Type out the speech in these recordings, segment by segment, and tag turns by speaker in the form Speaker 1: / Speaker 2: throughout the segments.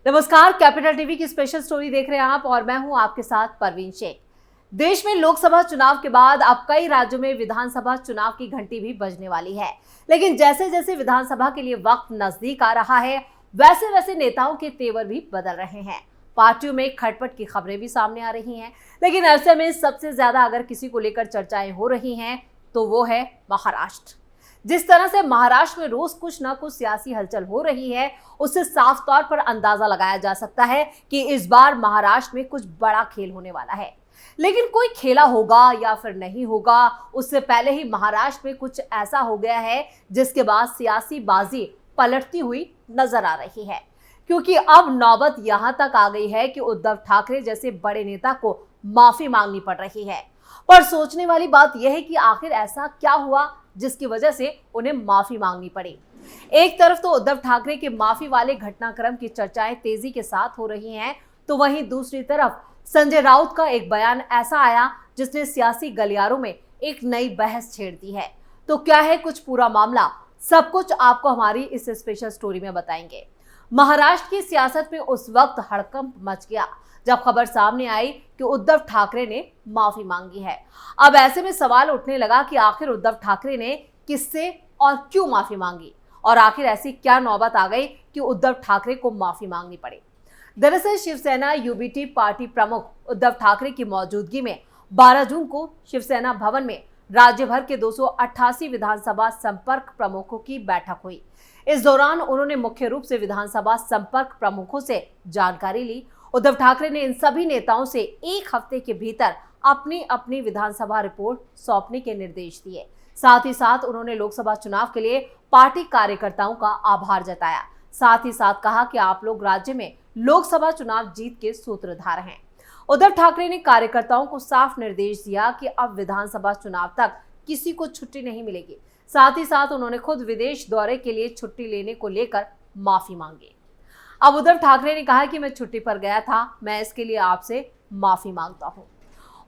Speaker 1: नमस्कार, capital TV की special story देख रहे हैं आप और मैं हूं आपके साथ परवीन शेख। देश में लोकसभा चुनाव के बाद अब कई राज्यों में विधानसभा चुनाव की घंटी भी बजने वाली है। लेकिन जैसे जैसे विधानसभा के लिए वक्त नजदीक आ रहा है, वैसे वैसे नेताओं के तेवर भी बदल रहे हैं। पार्टियों में खटपट की खबरें भी सामने आ रही हैं। लेकिन ऐसे में सबसे ज्यादा अगर किसी को लेकर चर्चाएं हो रही हैं तो वो है महाराष्ट्र। जिस तरह से महाराष्ट्र में रोज कुछ ना कुछ सियासी हलचल हो रही है, उससे साफ तौर पर अंदाजा लगाया जा सकता है कि इस बार महाराष्ट्र में कुछ बड़ा खेल होने वाला है। लेकिन कोई खेला होगा या फिर नहीं होगा, उससे पहले ही महाराष्ट्र में कुछ ऐसा हो गया है जिसके बाद सियासी बाजी पलटती हुई नजर आ रही है। क्योंकि अब नौबत यहां तक आ गई है कि उद्धव ठाकरे जैसे बड़े नेता को माफी मांगनी पड़ रही है। पर सोचने वाली बात यह है कि आखिर ऐसा क्या हुआ जिसकी वजह से उन्हें माफी मांगनी पड़ी। एक तरफ तो उद्धव ठाकरे के माफी वाले घटनाक्रम की चर्चाएं तेजी के साथ हो रही हैं, तो वहीं दूसरी तरफ संजय राउत का एक बयान ऐसा आया जिसने सियासी गलियारों में एक नई बहस छेड़ दी है। तो क्या है कुछ पूरा मामला, सब कुछ आपको हमारी इस स्पेशल स्टोरी में बताएंगे। महाराष्ट्र की सियासत में उस वक्त हड़कंप मच गया जब खबर सामने आई कि उद्धव ठाकरे ने माफी मांगी है। अब ऐसे में सवाल उठने लगा कि आखिर उद्धव ठाकरे ने किससे और क्यों माफी मांगी, और आखिर ऐसी क्या नौबत आ गई कि उद्धव ठाकरे को माफी मांगनी पड़ी। दरअसल शिवसेना यूबीटी पार्टी प्रमुख उद्धव ठाकरे की मौजूदगी में 12 जून को शिवसेना भवन में राज्य भर के 288 विधानसभा संपर्क प्रमुखों की बैठक हुई। इस दौरान उन्होंने मुख्य रूप से विधानसभा संपर्क प्रमुखों से जानकारी ली। उद्धव ठाकरे ने इन सभी नेताओं से एक हफ्ते के भीतर अपनी अपनी विधानसभा रिपोर्ट सौंपने के निर्देश दिए। साथ ही साथ उन्होंने लोकसभा चुनाव के लिए पार्टी कार्यकर्ताओं का आभार जताया। साथ ही साथ कहा कि आप लोग राज्य में लोकसभा चुनाव जीत के सूत्रधार हैं। उद्धव ठाकरे ने कार्यकर्ताओं को साफ निर्देश दिया कि अब विधानसभा चुनाव तक किसी को छुट्टी नहीं मिलेगी। साथ ही साथ उन्होंने खुद विदेश दौरे के लिए छुट्टी लेने को लेकर माफी मांगी। अब उद्धव ठाकरे ने कहा कि मैं छुट्टी पर गया था, मैं इसके लिए आपसे माफी मांगता हूं।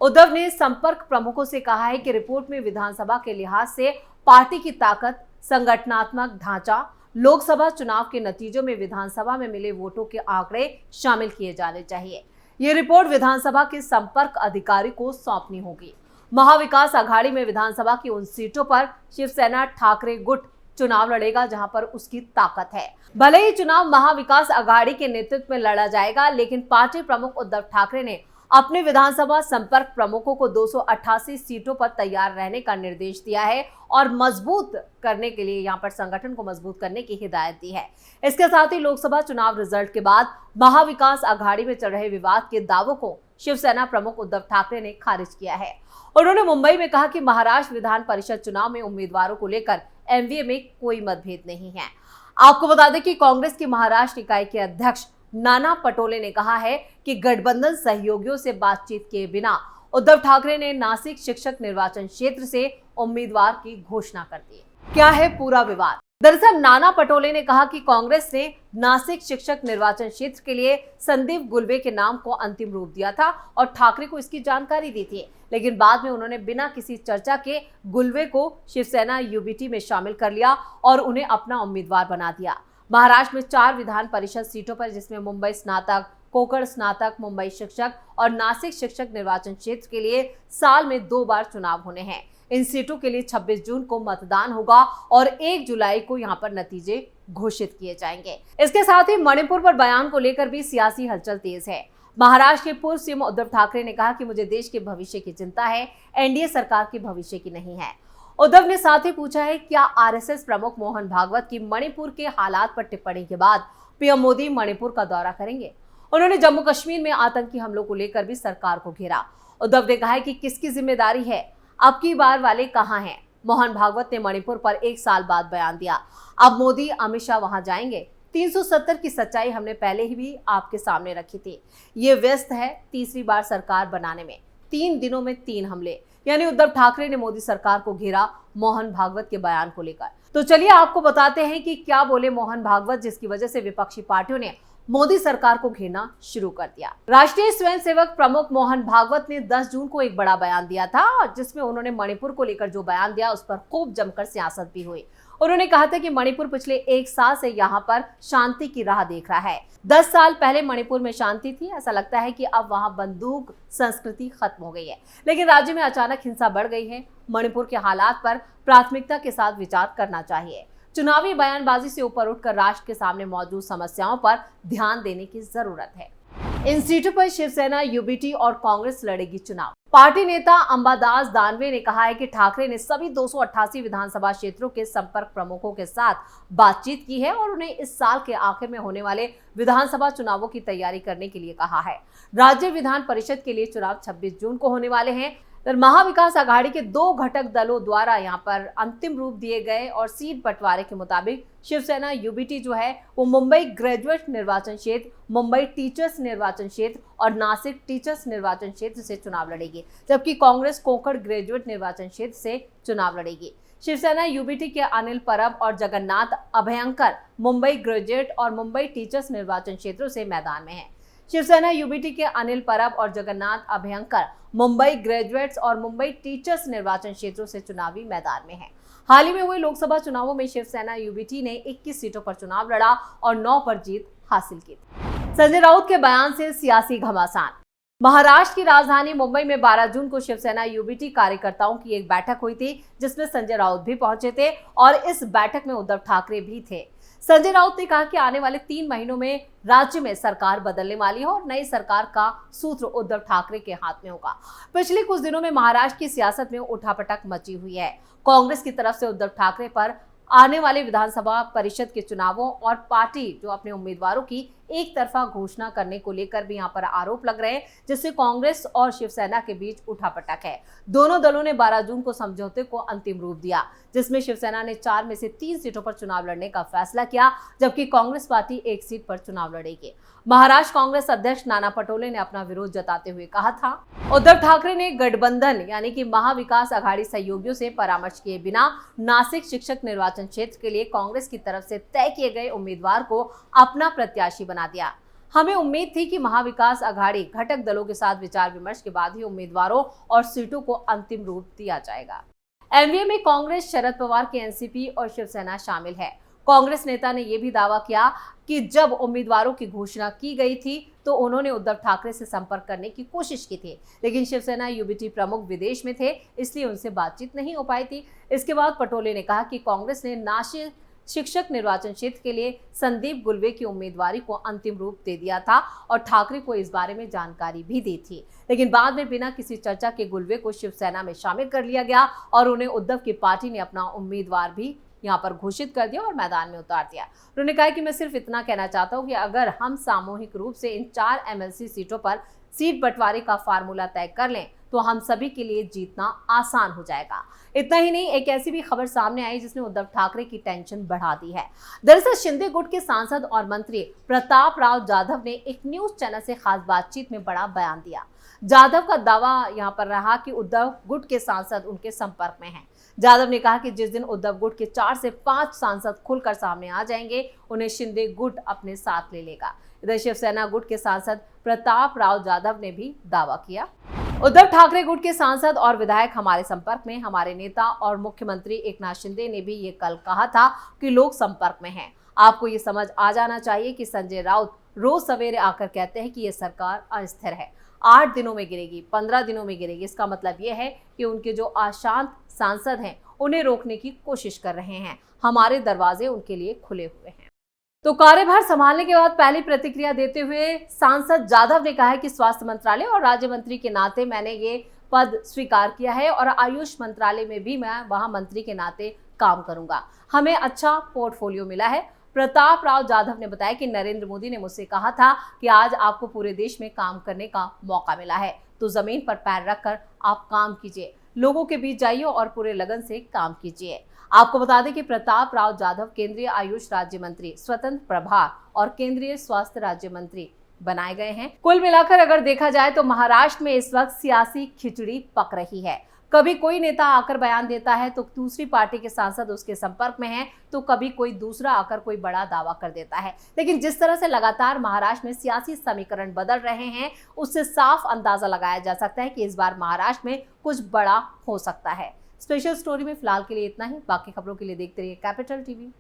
Speaker 1: उद्धव ने संपर्क प्रमुखों से कहा है कि रिपोर्ट में विधानसभा के लिहाज से पार्टी की ताकत, संगठनात्मक ढांचा, लोकसभा चुनाव के नतीजों में विधानसभा में मिले वोटों के आंकड़े शामिल किए जाने चाहिए। ये रिपोर्ट विधानसभा के संपर्क अधिकारी को सौंपनी होगी। महाविकास अघाड़ी में विधानसभा की उन सीटों पर शिवसेना ठाकरे गुट चुनाव लड़ेगा जहां पर उसकी ताकत है। भले ही चुनाव महाविकास अघाड़ी के नेतृत्व में लड़ा जाएगा, लेकिन पार्टी प्रमुख उद्धव ठाकरे ने अपने विधानसभा संपर्क प्रमुखों को 288 सीटों पर तैयार रहने का निर्देश दिया है और मजबूत करने के लिए यहाँ पर संगठन को मजबूत करने की हिदायत दी है। इसके साथ ही लोकसभा चुनाव रिजल्ट के बाद महाविकास अघाड़ी में चल रहे विवाद के दावों को शिवसेना प्रमुख उद्धव ठाकरे ने खारिज किया है। उन्होंने मुंबई में कहा कि महाराष्ट्र विधान परिषद चुनाव में उम्मीदवारों को लेकर एमवीए में कोई मतभेद नहीं है। आपको बता दें कि कांग्रेस की महाराष्ट्र इकाई के अध्यक्ष नाना पटोले ने कहा है कि गठबंधन सहयोगियों से बातचीत किए बिना उद्धव ठाकरे ने नासिक शिक्षक निर्वाचन क्षेत्र से उम्मीदवार की घोषणा कर दी। क्या है पूरा विवाद? दरअसल नाना पटोले ने कहा कि कांग्रेस ने नासिक शिक्षक निर्वाचन क्षेत्र के लिए संदीप गुलवे के नाम को अंतिम रूप दिया था और ठाकरे को इसकी जानकारी दी थी, लेकिन बाद में उन्होंने बिना किसी चर्चा के गुलवे को शिवसेना यूबीटी में शामिल कर लिया और उन्हें अपना उम्मीदवार बना दिया। महाराष्ट्र में 4 विधान परिषद सीटों पर, जिसमें मुंबई स्नातक, कोकण स्नातक, मुंबई शिक्षक और नासिक शिक्षक निर्वाचन क्षेत्र के लिए साल में 2 बार चुनाव होने हैं। इन सीटों के लिए 26 जून को मतदान होगा और 1 जुलाई को यहां पर नतीजे घोषित किए जाएंगे। इसके साथ ही मणिपुर पर बयान को लेकर भी सियासी हलचल तेज है। महाराष्ट्र के पूर्व सीएम उद्धव ठाकरे ने कहा कि मुझे देश के भविष्य की चिंता है, एनडीए सरकार के भविष्य की नहीं है। उद्धव ने साथ ही पूछा है क्या आरएसएस प्रमुख मोहन भागवत की मणिपुर के हालात पर टिप्पणी के बाद पीएम मोदी मणिपुर का दौरा करेंगे। उन्होंने जम्मू कश्मीर में आतंकी हमलों को लेकर भी सरकार को घेरा। उद्धव ने कहा है कि किसकी जिम्मेदारी है, अब की बार वाले कहां हैं। मोहन भागवत ने मणिपुर पर 1 साल बाद बयान दिया, अब मोदी अमित शाह वहां जाएंगे। 370 की सच्चाई हमने पहले ही भी आपके सामने रखी थी। ये व्यस्त है तीसरी बार सरकार बनाने में, 3 दिनों में 3 हमले। यानी उद्धव ठाकरे ने मोदी सरकार को घेरा मोहन भागवत के बयान को लेकर। तो चलिए आपको बताते हैं कि क्या बोले मोहन भागवत, जिसकी वजह से विपक्षी पार्टियों ने मोदी सरकार को घेरना शुरू कर दिया। राष्ट्रीय स्वयंसेवक प्रमुख मोहन भागवत ने 10 जून को एक बड़ा बयान दिया था और जिसमें उन्होंने मणिपुर को लेकर जो बयान दिया उस पर खूब जमकर सियासत भी हुई। उन्होंने कहा था कि मणिपुर पिछले 1 साल से यहाँ पर शांति की राह देख रहा है। 10 साल पहले मणिपुर में शांति थी, ऐसा लगता है कि अब वहाँ बंदूक संस्कृति खत्म हो गई है, लेकिन राज्य में अचानक हिंसा बढ़ गई है। मणिपुर के हालात पर प्राथमिकता के साथ विचार करना चाहिए। चुनावी बयानबाजी से ऊपर उठकर राष्ट्र के सामने मौजूद समस्याओं पर ध्यान देने की जरूरत है। इन सीटों पर शिवसेना, यूबीटी और कांग्रेस लड़ेगी चुनाव। पार्टी नेता अंबादास दानवे ने कहा है कि ठाकरे ने सभी 288 विधानसभा क्षेत्रों के संपर्क प्रमुखों के साथ बातचीत की है और उन्हें इस साल के आखिर में होने वाले विधानसभा चुनावों की तैयारी करने के लिए कहा है। राज्य विधान परिषद के लिए चुनाव 26 जून को होने वाले हैं। महाविकास आघाड़ी के 2 घटक दलों द्वारा यहाँ पर अंतिम रूप दिए गए और सीट बंटवारे के मुताबिक शिवसेना यूबीटी जो है वो मुंबई ग्रेजुएट निर्वाचन क्षेत्र, मुंबई टीचर्स निर्वाचन क्षेत्र और नासिक टीचर्स निर्वाचन क्षेत्र से चुनाव लड़ेगी, जबकि कांग्रेस कोंकण ग्रेजुएट निर्वाचन क्षेत्र से चुनाव लड़ेगी। शिवसेना यूबीटी के अनिल परब और जगन्नाथ अभयंकर मुंबई ग्रेजुएट और मुंबई टीचर्स निर्वाचन क्षेत्रों से मैदान में है। शिवसेना यूबीटी के अनिल परब और जगन्नाथ अभयंकर मुंबई ग्रेजुएट्स और मुंबई टीचर्स निर्वाचन क्षेत्रों से चुनावी मैदान में हैं। हाल ही में हुए लोकसभा चुनावों में शिवसेना यूबीटी ने 21 सीटों पर चुनाव लड़ा और 9 पर जीत हासिल की। संजय राउत के बयान से सियासी घमासान। महाराष्ट्र की राजधानी मुंबई में 12 जून को शिवसेना यूबीटी कार्यकर्ताओं की एक बैठक हुई थी, जिसमें संजय राउत भी पहुंचे थे और इस बैठक में उद्धव ठाकरे भी थे। संजय राउत ने कहा कि आने वाले 3 महीनों में राज्य में सरकार बदलने वाली है और नई सरकार का सूत्र उद्धव ठाकरे के हाथ में होगा। पिछले कुछ दिनों में महाराष्ट्र की सियासत में उठापटक मची हुई है। कांग्रेस की तरफ से उद्धव ठाकरे पर आने वाले विधानसभा परिषद के चुनावों और पार्टी जो अपने उम्मीदवारों की एक तरफा घोषणा करने को लेकर भी यहाँ पर आरोप लग रहे हैं, जिससे कांग्रेस और शिवसेना के बीच उठापटक है। दोनों दलों ने 12 जून को समझौते को अंतिम रूप दिया, जिसमें शिवसेना ने 4 में से 3 सीटों पर चुनाव लड़ने का फैसला किया, जबकि कांग्रेस पार्टी 1 सीट पर चुनाव लड़ेगी। महाराष्ट्र कांग्रेस अध्यक्ष नाना पटोले ने अपना विरोध जताते हुए कहा था, उद्धव ठाकरे ने गठबंधन यानी कि महाविकास आघाड़ी सहयोगियों से परामर्श किए बिना नासिक शिक्षक निर्वाचन क्षेत्र के लिए कांग्रेस की तरफ से तय किए गए उम्मीदवार को अपना प्रत्याशी बना दिया। हमें उम्मीद थी कि महाविकास आघाड़ी घटक दलों के साथ विचार विमर्श के बाद ही उम्मीदवारों और सीटों को अंतिम रूप दिया जाएगा। एमवीए में कांग्रेस, शरद पवार की एनसीपी और शिवसेना शामिल है। कांग्रेस नेता ने यह भी दावा किया कि जब उम्मीदवारों की घोषणा की गई थी तो उन्होंने उद्धव ठाकरे से संपर्क करने की कोशिश की थी, लेकिन शिवसेना यूबीटी प्रमुख विदेश में थे, इसलिए उनसे बातचीत नहीं हो पाई थी। इसके बाद पटोले ने कहा कि कांग्रेस ने नासिक शिक्षक निर्वाचन क्षेत्र के लिए संदीप गुलवे की उम्मीदवारी को अंतिम रूप दे दिया था और ठाकरे को इस बारे में जानकारी भी दी थी, लेकिन बाद में बिना किसी चर्चा के गुलवे को शिवसेना में शामिल कर लिया गया और उन्हें उद्धव की पार्टी ने अपना उम्मीदवार भी यहाँ पर घोषित कर दिया और मैदान में उतार दिया। उन्होंने कहा कि मैं सिर्फ इतना कहना चाहता हूँ कि अगर हम सामूहिक रूप से इन 4 एमएलसी सीटों पर सीट बंटवारे का फार्मूला तय कर लें तो हम सभी के लिए जीतना आसान हो जाएगा। इतना ही नहीं, एक ऐसी भी खबर सामने आई जिसने उद्धव ठाकरे की टेंशन बढ़ा दी है। दरअसल शिंदे गुट के सांसद और मंत्री प्रताप राव जाधव ने एक न्यूज चैनल से खास बातचीत में बड़ा बयान दिया। जाधव का दावा यहाँ पर रहा कि उद्धव गुट के सांसद उनके संपर्क में हैं। जाधव ने कहा कि जिस दिन उद्धव गुट के 4 से 5 सांसद खुलकर सामने आ जाएंगे, उन्हें शिंदे गुट अपने साथ ले लेगा। इधर शिवसेना गुट के सांसद प्रताप राव जाधव ने भी दावा किया, उद्धव ठाकरे गुट के सांसद और विधायक हमारे संपर्क में। हमारे नेता और मुख्यमंत्री एकनाथ शिंदे ने भी ये कल कहा था कि लोग संपर्क में हैं। आपको ये समझ आ जाना चाहिए कि संजय राउत रोज सवेरे आकर कहते हैं कि ये सरकार अस्थिर है, 8 दिनों में गिरेगी, 15 दिनों में गिरेगी। इसका मतलब यह है कि उनके जो अशांत सांसद हैं उन्हें रोकने की कोशिश कर रहे हैं। हमारे दरवाजे उनके लिए खुले हुए हैं। तो कार्यभार संभालने के बाद पहली प्रतिक्रिया देते हुए सांसद जाधव ने कहा है कि स्वास्थ्य मंत्रालय और राज्य मंत्री के नाते मैंने ये पद स्वीकार किया है और आयुष मंत्रालय में भी मैं वहां मंत्री के नाते काम करूंगा। हमें अच्छा पोर्टफोलियो मिला है। प्रताप राव जाधव ने बताया कि नरेंद्र मोदी ने मुझसे कहा था कि आज आपको पूरे देश में काम करने का मौका मिला है, तो जमीन पर पैर रखकर आप काम कीजिए, लोगों के बीच जाइए और पूरे लगन से काम कीजिए। आपको बता दें कि प्रताप राव जाधव केंद्रीय आयुष राज्य मंत्री, स्वतंत्र प्रभार और केंद्रीय स्वास्थ्य राज्य मंत्री बनाए गए हैं। कुल मिलाकर अगर देखा जाए तो महाराष्ट्र में इस वक्त सियासी खिचड़ी पक रही है। कभी कोई नेता आकर बयान देता है तो दूसरी पार्टी के सांसद उसके संपर्क में हैं, तो कभी कोई दूसरा आकर कोई बड़ा दावा कर देता है। लेकिन जिस तरह से लगातार महाराष्ट्र में सियासी समीकरण बदल रहे हैं, उससे साफ अंदाजा लगाया जा सकता है कि इस बार महाराष्ट्र में कुछ बड़ा हो सकता है। स्पेशल स्टोरी में फिलहाल के लिए इतना ही। बाकी खबरों के लिए देखते रहिए कैपिटल टीवी।